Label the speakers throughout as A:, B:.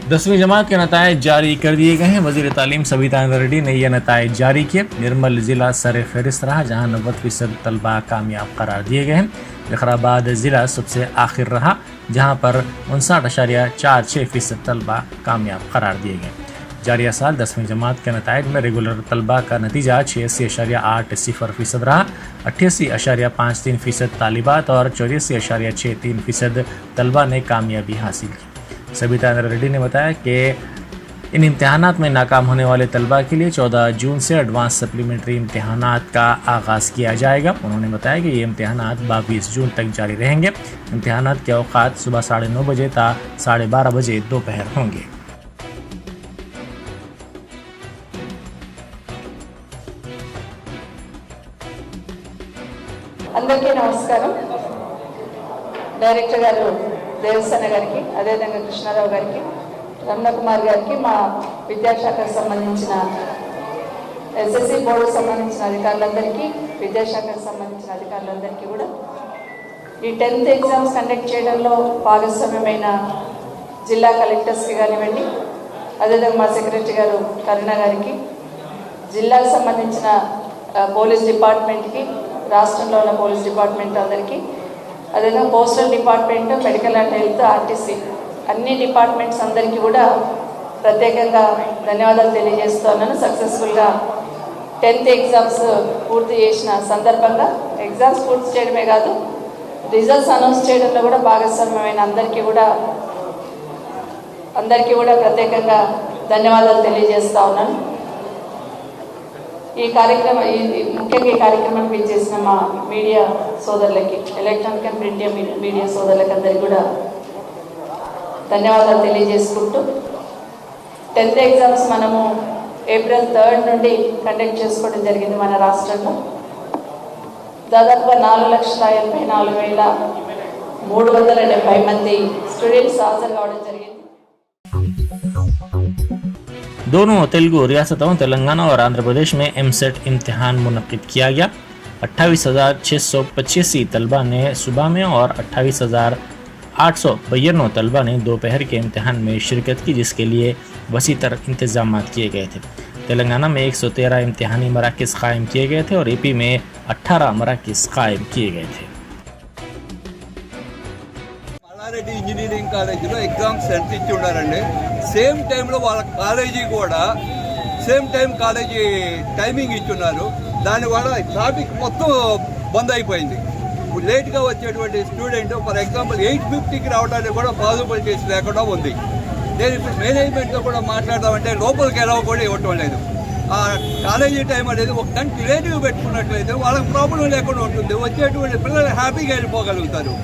A: 10वीं जमात के नताइज जारी कर दिए गए हैं। वज़ीर तालीम सबिता रेड्डी ने यह नताइज जारी किए। निर्मल ज़िला सर फहरिस्त रहा, जहाँ 90% तलबा कामयाब करार दिए गए हैं। विकाराबाद ज़िला सबसे आखिर रहा, जहाँ पर 59.46% तलबा कामयाब करार दिए गए। जारिया साल 10वीं जमात के नताइज में रेगुलर तलबा का नतीजा 86.80% रहा। 88.53% तालिबात और 84.63% तलबा ने कामयाबी हासिल की। सबिता रेड्डी ने बताया कि इन इम्तहानात में नाकाम होने वाले तलबा के लिए 14 जून से एडवांस सप्लीमेंट्री इम्तहानात का आगाज़ किया जाएगा। उन्होंने बताया कि ये इम्तहानात 22 जून तक जारी रहेंगे। इम्तहानात के औकात सुबह 9:30 बजे ता 12:30 बजे दोपहर होंगे।
B: అందరికీ నమస్కారం. డైరెక్టర్ గారు దేవసేన గారికి, అదేవిధంగా కృష్ణారావు గారికి, రమణకుమార్ గారికి, మా విద్యాశాఖకు సంబంధించిన ఎస్ఎస్సి బోర్డుకు సంబంధించిన అధికారులందరికీ, విద్యాశాఖకు సంబంధించిన అధికారులందరికీ కూడా ఈ 10th ఎగ్జామ్స్ కండక్ట్ చేయడంలో భాగస్వామ్యమైన జిల్లా కలెక్టర్స్కి కానివ్వండి, అదేవిధంగా మా సెక్రటరీ గారు కరుణ గారికి, జిల్లాకు సంబంధించిన పోలీస్ డిపార్ట్మెంట్కి, రాష్ట్రంలో ఉన్న పోలీస్ డిపార్ట్మెంట్ అందరికీ, అదేవిధంగా postal department, medical and health, RTC అన్ని డిపార్ట్మెంట్స్ అందరికీ కూడా ప్రత్యేకంగా ధన్యవాదాలు తెలియజేస్తున్నాను. సక్సెస్ఫుల్గా 10th ఎగ్జామ్స్ పూర్తి చేసిన సందర్భంగా ఎగ్జామ్స్ పూర్తి చేయడమే కాదు, రిజల్ట్స్ అనౌన్స్ చేయడంలో కూడా భాగస్వామ్యమైన అందరికీ కూడా ప్రత్యేకంగా ధన్యవాదాలు తెలియజేస్తూ ఉన్నాను. ఈ ముఖ్యంగా ఈ కార్యక్రమాన్ని పిలిచేసిన మా మీడియా సోదరులకి, ఎలక్ట్రానిక్ అండ్ ప్రింట్ మీడియా సోదరులకి అందరికీ కూడా ధన్యవాదాలు తెలియజేసుకుంటూ 10th ఎగ్జామ్స్ మనము ఏప్రిల్ 3 నుండి కండక్ట్ చేసుకోవడం జరిగింది. మన రాష్ట్రంలో దాదాపుగా 4,84,370 మంది స్టూడెంట్స్ హాజరు కావడం జరిగింది.
A: दोनों तेलुगु रियासतों तेलंगाना और आंध्र प्रदेश में एमसेट इम्तिहान मुनक्किद किया गया। 28,685 तलबा ने सुबह में और 28,892 तलबा ने दोपहर के इम्तिहान में शिरकत की, जिसके लिए वसी तर इंतजाम किए गए थे। तेलंगाना में 113 इम्तिहानी मराकज़ कायम किए गए थे और एपी में 18 मराकज़ कायम किए गए थे।
C: రెడ్డి ఇంజనీరింగ్ కాలేజీలో ఎగ్జామ్ సెంటర్ ఇచ్చి ఉన్నారండి. సేమ్ టైంలో వాళ్ళ కాలేజీ కూడా సేమ్ టైం కాలేజీ టైమింగ్ ఇచ్చున్నారు. దానివల్ల ట్రాఫిక్ మొత్తం బంద్ అయిపోయింది. లేట్గా వచ్చేటువంటి స్టూడెంట్ ఫర్ ఎగ్జాంపుల్ 8:50కి రావడానికి కూడా పాసిబిలిటీస్ లేకుండా ఉంది. నేను ఇప్పుడు మేనేజ్మెంట్తో కూడా మాట్లాడదామంటే లోపలికి ఎలా కూడా ఇవ్వటం లేదు. ఆ కాలేజీ టైం అనేది ఒక గంట లేట్గా పెట్టుకున్నట్లయితే వాళ్ళకి ప్రాబ్లం లేకుండా ఉంటుంది. వచ్చేటువంటి పిల్లలు హ్యాపీగా వెళ్ళిపోగలుగుతారు.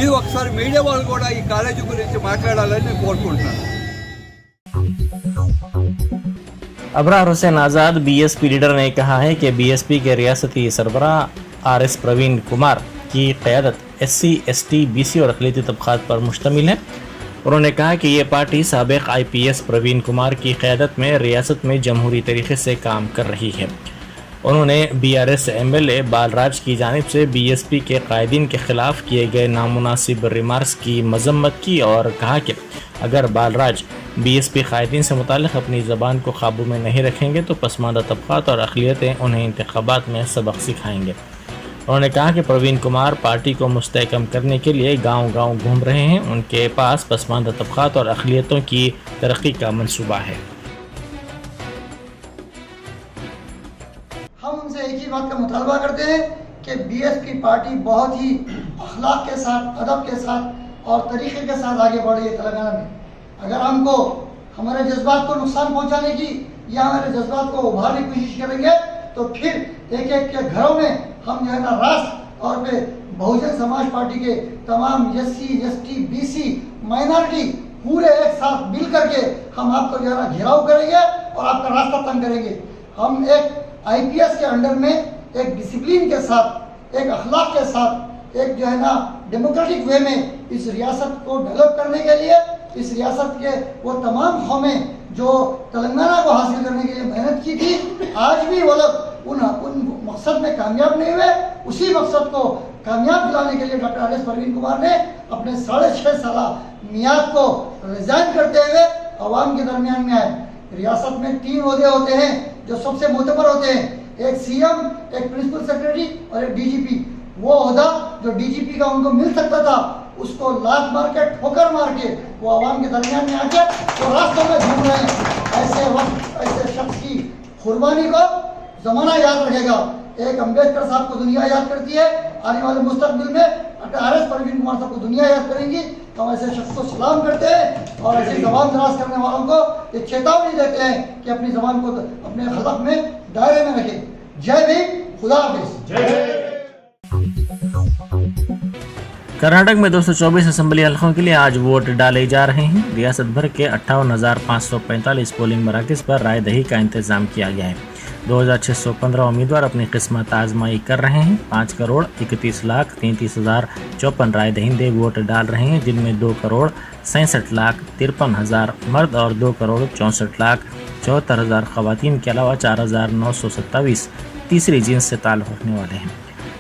C: ఇది ఒకసారి మీడియా వాళ్ళు కూడా ఈ కాలేజీ గురించి మాట్లాడాలని నేను కోరుకుంటున్నాను.
A: अबरार हुसैन आज़ाद बीएसपी लीडर ने कहा है कि बीएसपी के रियासती सरबराह आरएस प्रवीण कुमार की क़यादत SC, ST, BC और अक़लियती तबक़ात पर मुश्तमिल है। उन्होंने कहा कि ये पार्टी साबिक़ IPS प्रवीण कुमार की क़यादत में रियासत में जमहूरी तरीक़े से काम कर रही है। उन्होंने BRS MLA बालराज की जानिब से BSP के कायदीन के ख़िलाफ़ किए गए नामुनासिब रिमार्क्स की मज़म्मत की और कहा कि अगर बालराज BSP कायदीन से मुताल्लिक़ अपनी ज़बान को काबू में नहीं रखेंगे तो पसमानदा तबक़ात और अक़लियतें उन्हें इंतख़ाबात में सबक सिखाएंगे। उन्होंने कहा कि प्रवीण कुमार पार्टी को मुस्तहकम करने के लिए गाँव-गाँव घूम रहे हैं। उनके पास पसमानदा तबक़ात और अक़लियतों की तरक्की का मनसूबा है।
D: एक ही बात का मुतालबा करते हैं कि बीएसपी पार्टी बहुत ही अखलाक के साथ, अदब के साथ और तरीक़े के साथ आगे बढ़ रही है तेलंगाना में। अगर हमको हमारे जज्बात को नुकसान पहुंचाने की या हमारे जज्बात को उभारने की कोशिश करेंगे तो फिर एक एक के घरों में हम जो है ना राष्ट्र और पे बहुजन समाज पार्टी के तमाम SC, ST, BC माइनॉरिटी पूरे एक साथ मिल करके हम आपको जो है ना घेराव करेंगे और आपका रास्ता तंग करेंगे। हम एक IPS के अंडर में एक डिसिप्लिन के साथ, एक अखलाक के साथ, एक जो है ना डेमोक्रेटिक वे में इस रियासत को डेवलप करने के लिए, इस रियासत के वो तमाम कौमें जो तेलंगाना को हासिल करने के लिए मेहनत की थी, आज भी वो लोग उन मकसद में कामयाब नहीं हुए। उसी मकसद को कामयाब दिलाने के लिए डॉक्टर आरएस प्रवीण कुमार ने अपने 6.5 साल मियाद को रिजाइन करते हुए अवाम के दरमियान में आए। रियासत में 3 ओहदे होते हैं जो सबसे मोतबर होते हैं, एक सीएम, एक प्रिंसिपल सेक्रेटरी और एक डीजीपी। वो ओहदा जो डीजीपी का उनको मिल सकता था उसको लात मार के, ठोकर मार के वो अवाम के दरमियान में आके वो रास्तों में घूम रहे हैं। ऐसे वक्त ऐसे शख्स की कुर्बानी को जमाना याद रखेगा। एक अम्बेडकर साहब को दुनिया याद करती है, आने वाले मुस्तकबिल में RS परवीन कुमार साहब को दुनिया याद करेंगी। तो हम ऐसे शख्स को सलाम करते हैं और ऐसी जबान दराज करने वालों को ये चेतावनी देते हैं कि अपनी जबान को अपने हलफ में दायरे में रखें। जय भीम, खुदा हाफिज।
A: कर्नाटक में 224 असेंबली हलकों के लिए आज वोट डाले जा रहे हैं। रियासत भर के 58,545 पोलिंग मराकज़ पर राय दही का इंतजाम किया गया है। 2,615 उम्मीदवार अपनी किस्मत आजमाई कर रहे हैं। 5,31,33,054 राय दहिंदे वोट डाल रहे हैं, जिनमें 2,67,53,000 मर्द और 2,64,74,000 खवातीन के अलावा 4,927 तीसरी जिन्स से ताल्लुक़ रखने वाले हैं।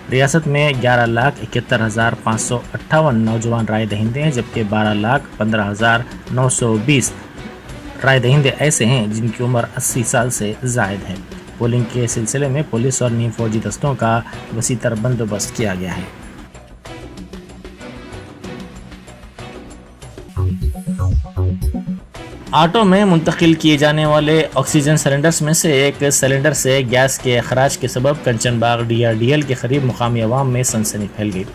A: रियासत में 11,71,558 नौजवान राय दहिंदे हैं, जबकि 12,15,920 राय दहिंदे ऐसे हैं जिनकी उम्र 80 साल से ज़ायद है। पोलिंग के सिलसिले में पुलिस और नीम फौजी दस्तों का वसीतर बंदोबस्त किया गया है। ऑटो में मुंतकिल किए जाने वाले ऑक्सीजन सिलेंडर्स में से एक सिलेंडर से गैस के अखराज के सबब कंचनबाग DRDL के करीब मुकामी अवाम में सनसनी फैल गई।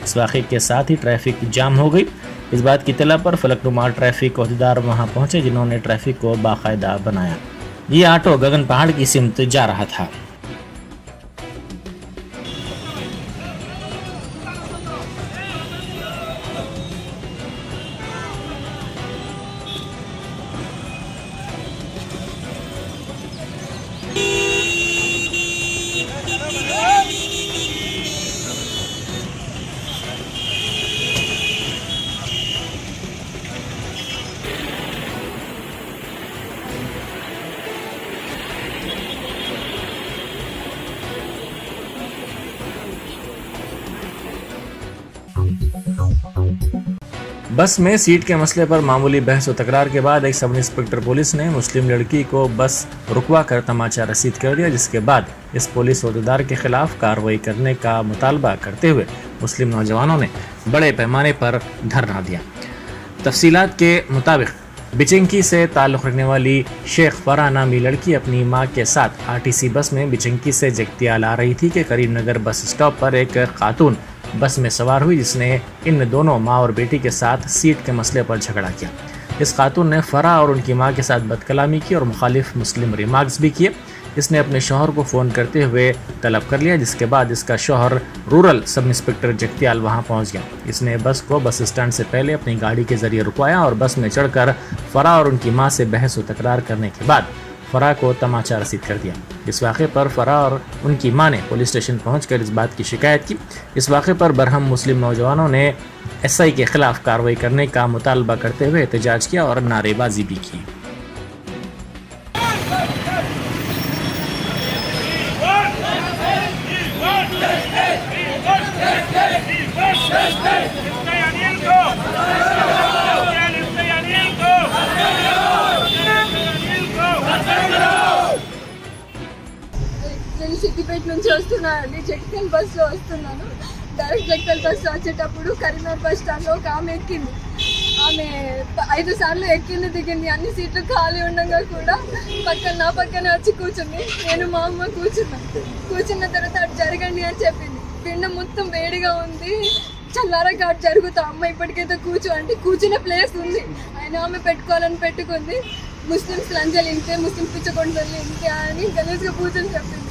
A: इस वाक़े के साथ ही ट्रैफिक जाम हो गई। इस बात की इत्तला पर फलकनुमा ट्रैफिक अहदेदार वहां पहुंचे, जिन्होंने ट्रैफिक को बाकायदा बनाया। ये ऑटो गगन पहाड़ की सिमत जा रहा था। बस में सीट के मसले पर मामूली बहस व तकरार के बाद एक सब इंस्पेक्टर पुलिस ने मुस्लिम लड़की को बस रुकवा कर तमाचा रसीद कर दिया, जिसके बाद इस पुलिस अहदेदार के खिलाफ कार्रवाई करने का मुतालबा करते हुए मुस्लिम नौजवानों ने बड़े पैमाने पर धरना दिया। तफसीलात के मुताबिक बिचंकी से ताल्लुक़ रखने वाली शेख फराह नामी लड़की अपनी मां के साथ RTC बस में बिचंकी से जगतियाल आ रही थी कि करीमनगर बस स्टॉप पर एक खातून बस में सवार हुई, जिसने इन दोनों माँ और बेटी के साथ सीट के मसले पर झगड़ा किया। इस खातून ने फराह और उनकी मां के साथ बदकलामी की और मुखालिफ मुस्लिम रिमार्क्स भी किए। इसने अपने शौहर को फ़ोन करते हुए तलब कर लिया, जिसके बाद इसका शौहर रूरल सब इंस्पेक्टर जगतियाल वहां पहुंच गया। इसने बस को बस स्टैंड से पहले अपनी गाड़ी के जरिए रुकवाया और बस में चढ़कर फराह और उनकी मां से बहस व तकरार करने के बाद फराह को तमाचा रसीद कर दिया। इस वाक़े पर फराह और उनकी मां ने पुलिस स्टेशन पहुंचकर इस बात की शिकायत की। इस वाक़े पर बरहम मुस्लिम नौजवानों ने SI के खिलाफ कार्रवाई करने का मुतालबा करते हुए एहतजाज किया और नारेबाजी भी की।
E: నేను సిద్దిపేట నుంచి వస్తున్నానండి. జగిత్యాల బస్సులో వస్తున్నాను. డైరెక్ట్ జగిత్యాల బస్సు వచ్చేటప్పుడు కరీంనగర్ బస్ స్టాండ్లో ఒక ఆమె ఎక్కింది. ఆమె 5 సార్లు ఎక్కింది, దిగింది. అన్ని సీట్లు ఖాళీ ఉండగా కూడా నా పక్కనే వచ్చి కూర్చుంది. నేను మా అమ్మ కూర్చున్న తర్వాత అటు జరగండి అని చెప్పింది. పిండం మొత్తం వేడిగా ఉంది, చల్లారగా అటు జరుగుతా. అమ్మ ఇప్పటికైతే కూర్చో అంటే కూర్చునే ప్లేస్ ఉంది, ఆయన ఆమె పెట్టుకోవాలని పెట్టుకుంది. ముస్లిమ్స్ లంజలు ఇంతే, ముస్లిమ్స్ పిచ్చకొండలు ఇంతే అని గలీజ్గా పూజలు చెప్పింది.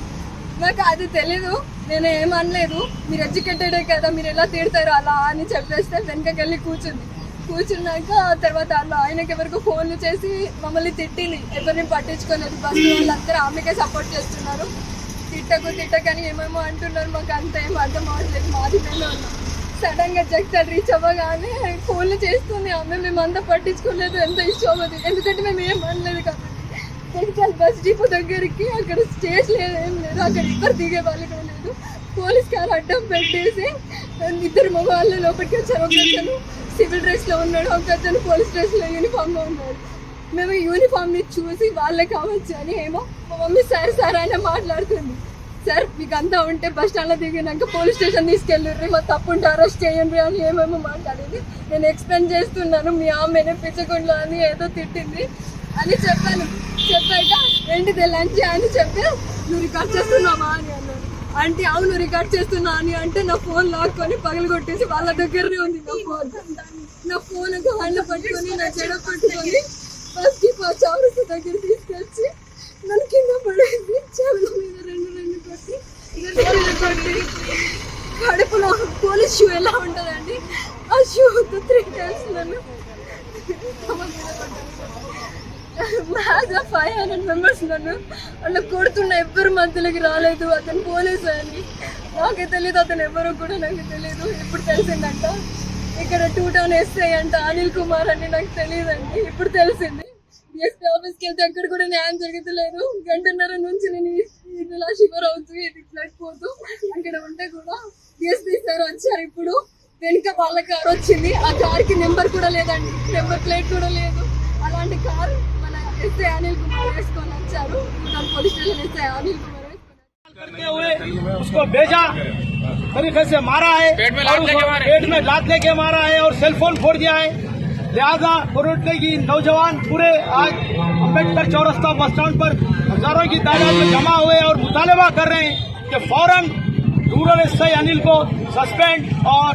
E: నాకు అది తెలీదు, నేను ఏమనలేదు. మీరు ఎడ్యుకేటెడే కదా, మీరు ఎలా తిడతారు అలా అని చెప్పేస్తే వెనకకెళ్ళి కూర్చున్నాక తర్వాత అలా ఆయనకి ఎవరికో ఫోన్లు చేసి మమ్మల్ని తిట్టింది. ఎవరిని పట్టించుకోలేదు. బస్సు వాళ్ళందరూ ఆమెకే సపోర్ట్ చేస్తున్నారు. తిట్టకని ఏమేమో అంటున్నారు. మాకు అంత ఏం అర్థం అవ్వట్లేదు. మాది మేము ఉన్నాం. సడన్గా జగిత్యాల రీచ్ అవ్వగానే ఫోన్లు చేస్తుంది ఆమె. మేమంతా పట్టించుకోలేదు, ఎంత ఇష్టం అది, ఎందుకంటే మేము ఏం అనలేదు కాబట్టి. జగిత్యాల బస్ డిపో దగ్గరికి అక్కడ స్టేజ్ లేదు, ఏం లేదు. అక్కడ ఎవరు దిగే వాళ్ళు కూడా లేదు. పోలీస్ కారు అడ్డం పెట్టేసి 2 మగవాళ్ళు లోపలికి వచ్చారు. ఒకరు సివిల్ డ్రెస్లో ఉన్నాడు, ఒక అతను పోలీస్ డ్రెస్లో యూనిఫామ్లో ఉన్నాడు. మేము యూనిఫామ్ని చూసి వాళ్ళే కావచ్చు అని ఏమో మా మమ్మీ సార్ సార్ ఆయన మాట్లాడుతుంది. సార్ మీకు అంతా ఉంటే బస్ స్టాండ్లో దిగినాక పోలీస్ స్టేషన్ తీసుకెళ్ళి మా తప్పు ఉంటే అరెస్ట్ చేయండి అని ఏమేమో మాట్లాడింది. నేను ఎక్స్ప్లెయిన్ చేస్తున్నాను, మీ ఆమెనే పిచ్చకుండా అని ఏదో తిట్టింది అని చెప్పాను. చెప్పాక ఏంటిది లంచ్ అని చెప్తే నువ్వు రికార్డ్ చేస్తున్నావా అని అన్నాను. అంటే అవును రికార్డ్ చేస్తున్నా అని అంటే నా ఫోన్ లాక్కొని పగలు కొట్టేసి వాళ్ళ దగ్గరనే ఉంది నా ఫోన్ హ్యాండ్ పట్టుకొని నా చెడ పట్టుకొని బస్కి చౌరస్తా దగ్గర తీసుకొచ్చి నన్ను కింద పడేసి చెవుల మీద రెండు కొట్టి కడుపులో పోలీస్ షూ ఎలా ఉంటుందండి ఆ షూతో 3 times నన్ను 500 మెంబర్స్ నన్ను అలా కొడుతున్న ఎవ్వరు మధ్యలోకి రాలేదు. అతను పోలీసు అని నాకే తెలియదు, అతను ఎవరో కూడా నాకు తెలియదు. ఇప్పుడు తెలిసిందంట ఇక్కడ 2 టౌన్ ఎస్ఐ అంట అనిల్ కుమార్ అని నాకు తెలియదండి, ఇప్పుడు తెలిసింది. డిఎస్పీ ఆఫీస్కి వెళ్తే అక్కడ కూడా న్యాయం జరుగుతలేదు. 1.5 గంట నుంచి నేను ఇలా షివర్ అవుతూ ఇది ఫ్లడ్ పోతూ అక్కడ ఉంటే కూడా డిఎస్పీ సార్ వచ్చారు. ఇప్పుడు వెనుక వాళ్ళ కార్ వచ్చింది, ఆ కార్కి నెంబర్ కూడా లేదండి, నెంబర్ ప్లేట్ కూడా లేదు. అలాంటి కార్ మన ఎస్ఐ అనిల్ కుమార్ వేసుకొని వచ్చారు. Police station SI Anil Kumar
F: करते हुए उसको भेजा तरीके से मारा है, पेट में लात लेके मारा है और सेलफोन फोड़ दिया है। लिहाजा कोरोटने की नौजवान पूरे आज अम्बेडकर चौरस्ता बस स्टैंड पर हजारों की तादाद में जमा हुए और मुतालबा कर रहे हैं कि फौरन रूरल एसआई अनिल को सस्पेंड और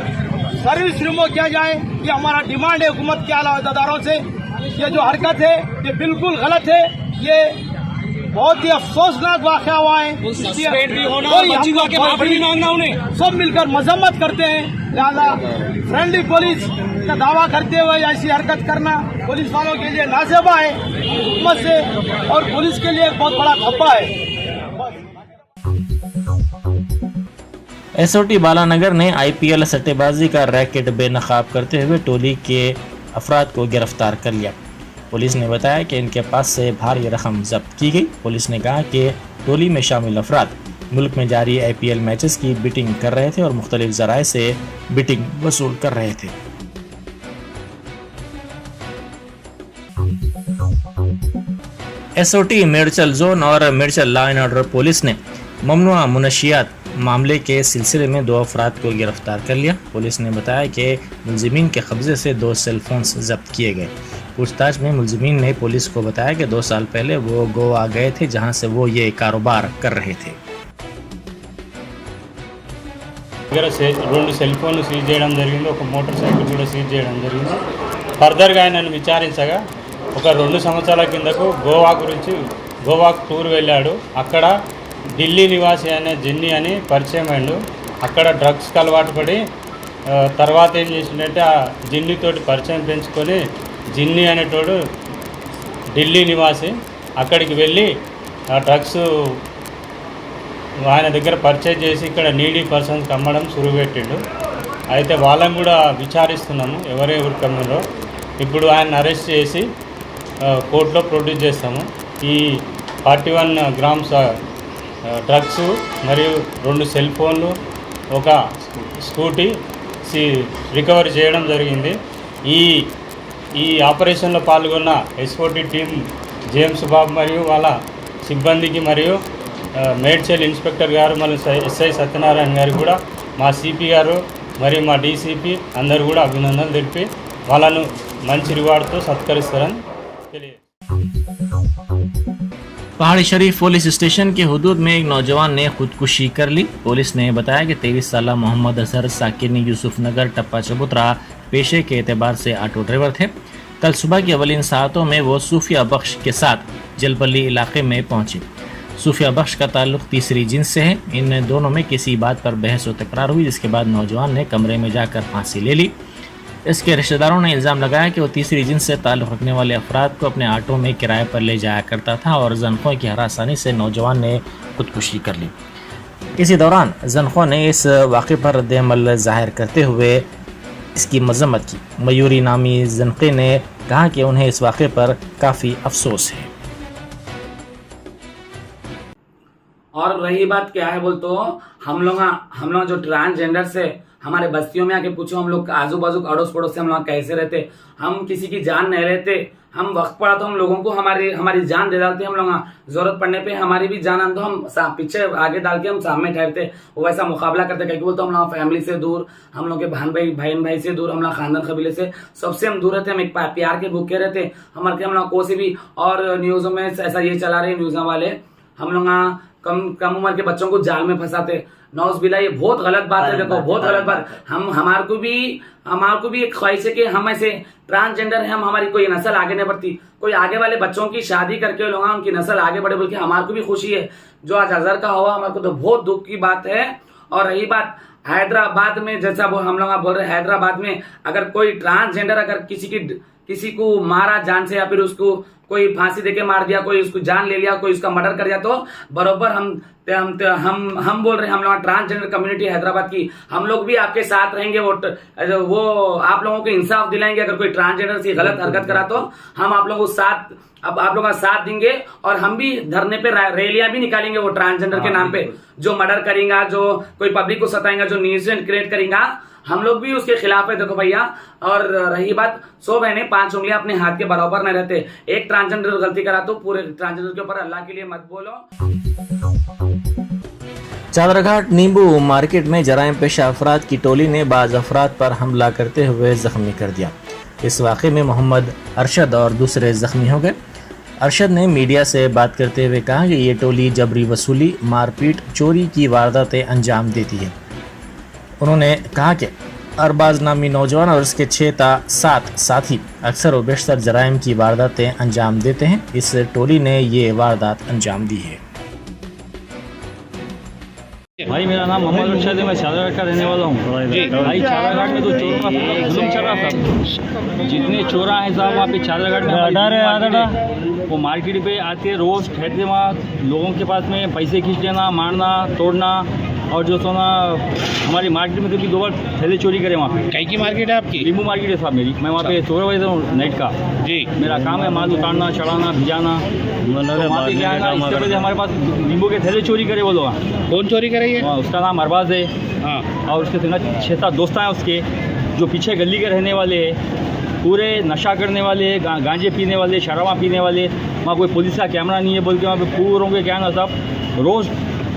F: सर्विस रिमूव किया जाए। ये हमारा डिमांड है हुकूमत के आला अहदेदारों से। ये जो हरकत है ये बिल्कुल गलत है, ये बहुत ही अफसोसनाक वाक़या हुआ है। सब मिलकर मजम्मत करते हैं। लिहाजा फ्रेंडली पुलिस का दावा करते हुए ऐसी हरकत करना पुलिस वालों के लिए नाज़ेबा है हुकूमत से, और पुलिस के लिए एक बहुत बड़ा धब्बा है।
A: एसओटी बालानगर ने आईपीएल सट्टेबाजी का रैकेट बेनकाब करते हुए टोली के अफराद को गिरफ्तार कर लिया। पुलिस ने बताया कि इनके पास से भारी रकम जब्त की गई। पुलिस ने कहा कि टोली में शामिल अफराद मुल्क में जारी आईपीएल मैचेस की बिटिंग कर रहे थे और मुख्तलिफ जराए से बिटिंग वसूल कर रहे थे। एसओटी मेडचल जोन और Medchal law and order police ने ममनुआ मुनशियात मामले के सिलसिले में 2 अफराद को गिरफ्तार कर लिया। पुलिस ने बताया कि मुलजिमीन के कब्जे से 2 सेलफोन्स जब्त किए गए। पूछताछ में मुलजिमीन ने पुलिस को बताया कि 2 साल पहले वो गोवा गए थे, जहां से वो ये कारोबार कर रहे थे।
G: రెండు సెల్ ఫోన్లు సీజ్ చేయడం జరిగింది, ఒక మోటార్ సైకిల్ కూడా సీజ్ చేయడం జరిగింది. ఫర్దర్గా ఆయనను విచారించగా ఒక 2 సంవత్సరాల కిందకు గోవాకు టూర్ వెళ్ళాడు. అక్కడ ఢిల్లీ నివాసి అనే జిన్ని అని పరిచయం అయ్యాడు. అక్కడ డ్రగ్స్కి అలవాటు పడి తర్వాత ఏం చేసిందంటే ఆ జిన్నితోటి పరిచయం పెంచుకొని జిన్ని అనేటోడు ఢిల్లీ నివాసి అక్కడికి వెళ్ళి ఆ డ్రగ్స్ ఆయన దగ్గర పర్చేజ్ చేసి ఇక్కడ నీడీ పర్సన్స్కి అమ్మడం సురువెట్టిండు. అయితే వాళ్ళని కూడా విచారిస్తున్నాము ఎవరెవరి కమ్మిలో. ఇప్పుడు ఆయన అరెస్ట్ చేసి కోర్టులో ప్రొడ్యూస్ చేస్తాము. ఈ 41 గ్రామ్స్ డ్రగ్స్ మరియు 2 సెల్ ఫోన్లు, ఒక స్కూటీ రికవరీ చేయడం జరిగింది. ఈ ఆపరేషన్లో పాల్గొన్న ఎస్ఓటీ టీం జేమ్స్ బాబు మరియు వాళ్ళ సిబ్బందికి మరియు మేడ్చల్ ఇన్స్పెక్టర్ గారు మరియు ఎస్ఐ సత్యనారాయణ గారు కూడా మా సిపి గారు మరియు మా డీసీపీ అందరూ కూడా అభినందనలు తెలిపి వాళ్ళను మంచి రివార్డుతో సత్కరిస్తారని తెలియదు.
A: पहाड़ी शरीफ पुलिस स्टेशन के हुदूद में एक नौजवान ने खुदकुशी कर ली। पुलिस ने बताया कि 23 साल मोहम्मद अजहर साकिनी यूसुफ नगर टप्पा चबूतरा पेशे के एतबार से ऑटो ड्राइवर थे। कल सुबह की अवलिन सातों में वो सूफिया बख्श के साथ जलपल्ली इलाके में पहुंचे। सूफिया बख्श का ताल्लुक तीसरी जिन्स से है। इन दोनों में किसी बात पर बहस व तकरार हुई, जिसके बाद नौजवान ने कमरे में जाकर फांसी ले ली। इसके रिश्तेदारों ने इल्ज़ाम लगाया कि वो तीसरी जिन्स से ताल्लुक़ रखने वाले अफराद को अपने ऑटो में किराए पर ले जाया करता था और जन्खों की हरासानी से नौजवान ने खुदकुशी कर ली। इसी दौरान जन्खों ने इस वाक़े पर रद्द-ए-अमल ज़ाहिर करते हुए इसकी मजम्मत की। मयूरी नामी जन्खे ने कहा कि उन्हें इस वाक़े पर काफ़ी अफसोस है।
H: और रही बात क्या है बोल तो हम लोग जो ट्रांसजेंडर से हमारे बस्तियों में आके पूछो, हम लोग आजू बाजू अड़ोस पड़ोस से हम लोग कैसे रहते, हम किसी की जान नहीं लेते, हम वक्त पड़ा तो हम लोगों को हमारी जान दे डालते, हम लोग जरूरत पड़ने पे हमारी भी जान तो हम पीछे आगे डाल के हम सामने ठहरते, वो वैसा मुकाबला करते। कहीं बोलते हम लोग फैमिली से दूर, हम लोग के बहन भाई से दूर, हम लोग खानदान कबीले से सबसे हम दूर रहते, हम एक प्यार के भूखे रहते। हमारे हम लोग को से भी और न्यूज़ों में ऐसा ये चला रहे न्यूज़ वाले, हम लोग कम उम्र के बच्चों को जाल में फंसाते। नौज़बिल्लाह, ये बहुत गलत बात है। देखो बहुत गलत बात। हमारे को भी एक ख्वाहिश है कि हम ऐसे ट्रांसजेंडर है, हमारी कोई नस्ल आगे नहीं बढ़ती, कोई आगे वाले बच्चों की शादी करके लोग उनकी नस्ल आगे बढ़े बोल के हमारे को भी खुशी है। जो आज अजहर का हुआ हमारे को तो बहुत दुख की बात है। और रही बात हैदराबाद में, जैसा हम लोग बोल रहे हैदराबाद में अगर कोई ट्रांसजेंडर अगर किसी को मारा जान से, या फिर उसको कोई फांसी देके मार दिया, कोई उसको जान ले लिया, कोई उसका मर्डर कर दिया, तो बरोबर हम बोल रहे हैं, हम लोग ट्रांसजेंडर कम्युनिटी हैदराबाद की, हम लोग भी आपके साथ रहेंगे। वो आप लोगों को इंसाफ दिलाएंगे। अगर कोई ट्रांसजेंडर से गलत हरकत करा तो हम आप लोगों का साथ देंगे, और हम भी धरने पे रैलियां भी निकालेंगे वो ट्रांसजेंडर के नाम पे। जो मर्डर करेगा, जो कोई पब्लिक को सताएगा, जो न्यूज़ क्रिएट करेगा, हम लोग भी उसके खिलाफ है। देखो भैया, और रही बात 100 बहनें 5 उंगलियां अपने हाथ के बराबर नहीं रहते। एक ट्रांसजेंडर गलती करा तो पूरे ट्रांसजेंडर के ऊपर अल्लाह के लिए मत बोलो।
A: चादरघाट नींबू मार्केट में जराइम पेशा अफराद की टोली ने बाज अफराद पर हमला करते हुए जख्मी कर दिया। इस वाक़े में मोहम्मद अरशद और दूसरे जख्मी हो गए। अरशद ने मीडिया से बात करते हुए कहा कि ये टोली जबरी वसूली, मारपीट, चोरी की वारदातें अंजाम देती है। उन्होंने कहा कि अरबाज नामी नौजवान और उसके 6-7 साथी अक्सर व बेशतर जराइम की वारदातें अंजाम देते हैं। इस टोली ने ये वारदात अंजाम दी है।
I: भाई मेरा नाम मोहम्मद अरशद है, मैं चादरघाट का रहने वाला हूँ। भाई चादरघाट में तो चोरों का जुल्म चल रहा था। जितने चोरा हैं साहब वहाँ पे चादरघाट में वो मार्केट पे आते रोज ठहरते, वहाँ लोगों के पास में पैसे खींच लेना, मारना, तोड़ना। और जो सोना हमारी मार्केट में कभी 2 बार थैले चोरी करे। वहाँ पे
J: कहीं की मार्केट है आपकी?
I: नींबू मार्केट है साहब मेरी। मैं वहाँ पे 4 बजे हूँ नाइट का।
J: जी,
I: मेरा काम है माल उतारना, चढ़ाना, भिजाना। तो वहाँ पे क्या है ना, इसके वजह हमारे पास नींबू के थैले चोरी करे वो लोग।
J: कौन चोरी करे?
I: उसका नाम अरबाज है।
J: हाँ।
I: और उसके संग 6-7 दोस्त हैं उसके, जो पीछे गली के रहने वाले हैं, पूरे नशा करने वाले, गांजे पीने वाले, शराबा पीने वाले। वहाँ कोई पुलिस का कैमरा नहीं है बोल के वहाँ पे पूरों के क्या ना सब रोज़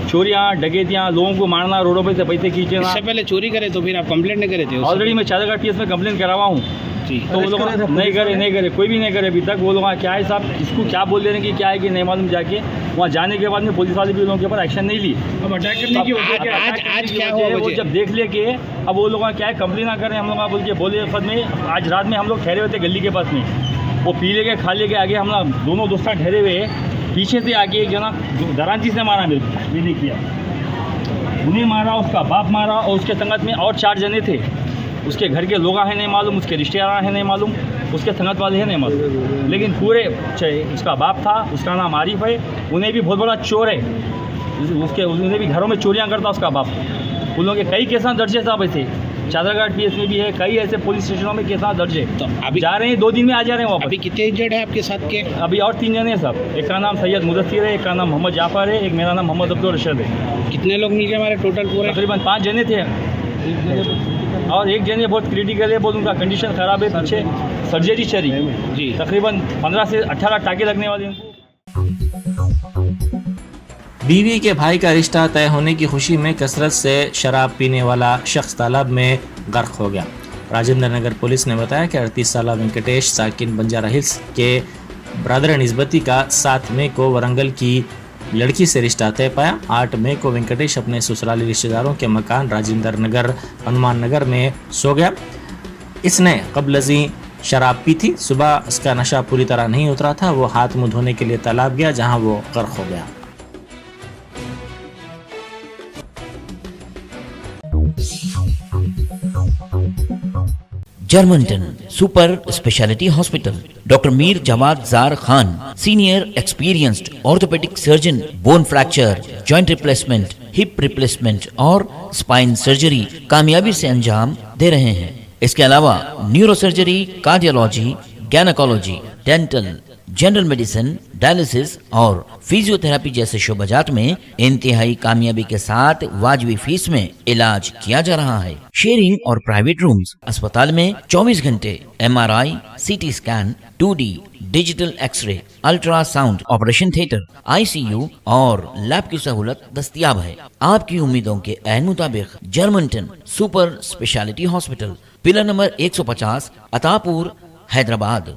I: चोरियाँ, डकैतियाँ, लोगों को मारना, रोडों पे से पैसे खींचना।
J: इससे पहले चोरी करे तो फिर आप कंप्लेंट नहीं करे थे?
I: ऑलरेडी मैं चादरघाट पीएस में कंप्लेंट करा हुआ हूँ।
J: जी,
I: तो वो लोग नहीं करे, कोई भी नहीं करे अभी तक। वो लोग क्या है साहब, इसको क्या बोल रहे हैं कि क्या है कि नहीं मालूम। जाके वहाँ जाने के बाद में पुलिस वाले भी लोगों के ऊपर एक्शन नहीं ली।
J: अब अटैक करने की वजह आज क्या हुआ?
I: वो जब देख ले के अब वो लोग क्या है कंप्लेन ना करें, हम लोग बोल के बोले फद में। आज रात में हम लोग ठहरे हुए थे गली के पास में, वो पी ले के खा ले के आगे हम लोग दोनों दोस्त ठहरे हुए, पीछे से आगे एक जना दरांची से मारा, मैंने किया, उन्हें मारा, उसका बाप मारा, और उसके संगत में और 4 जने थे। उसके घर के लोग हैं नहीं मालूम, उसके रिश्तेदार हैं नहीं मालूम, उसके संगत वाले हैं नहीं मालूम, लेकिन पूरे उसका बाप था, उसका नाम आरिफ है, उन्हें भी बहुत बड़ा चोर है। उन्हें भी घरों में चोरियां करता उसका बाप। उन लोगों के कई केसा दर्ज है साहब ऐसे। चादरघाट पीएस में भी है, कई ऐसे पुलिस स्टेशनों में केसा दर्ज है।
J: तो अभी
I: जा रहे हैं, 2 दिन में आ जा रहे हैं वापस।
J: अभी कितने इंजर्ड है आपके साथ के?
I: अभी और 3 जने हैं साहब। एक का नाम सैयद मुदस्सिर है, एक का नाम मोहम्मद जाफर है, एक मेरा नाम मोहम्मद अब्दुल रशीद है।
J: कितने लोग मिल गए हमारे टोटल पूरे?
I: तकरीबन 5 जने थे, और एक जने बहुत क्रिटिकल है, बहुत उनका कंडीशन ख़राब है, पीछे सर्जरी चली जी। तकरीबन 15 से 18 टाँके लगने वाले उनको।
A: बीवी के भाई का रिश्ता तय होने की खुशी में कसरत से शराब पीने वाला शख्स तालाब में गर्क हो गया। राजेंद्र नगर पुलिस ने बताया कि 38 साला वेंकटेश साकिन बंजारा हिल्स के ब्रदर निस्बती का 7 मई को वरंगल की लड़की से रिश्ता तय पाया। 8 मई को वेंकटेश अपने ससुराली रिश्तेदारों के मकान राजेंद्र नगर हनुमान नगर में सो गया। इसने कबलजी शराब पी थी। सुबह उसका नशा पूरी तरह नहीं उतरा था। वो हाथ मुँह धोने के लिए तालाब गया, जहाँ वो गर्क हो गया।
K: Germanton super speciality hospital, doctor Mir Jawad Zar Khan, senior experienced orthopaedic surgeon, bone fracture, joint replacement, hip replacement और स्पाइन सर्जरी कामयाबी से अंजाम दे रहे हैं। इसके अलावा neuro surgery, cardiology, gynaecology, dental, general medicine, dialysis और फिजियोथेरेपी जैसे शोबाजात में इंतहाई कामयाबी के साथ वाजबी फीस में इलाज किया जा रहा है। शेयरिंग और प्राइवेट रूम्स। अस्पताल में 24 घंटे MRI, CT scan, 2D digital X-ray, ultrasound, operation theatre, ICU और लैब की सहूलत दस्तयाब है। आपकी उम्मीदों के ऐन मुताबिक Germanton super speciality hospital, pillar number 150, Attapur, Hyderabad.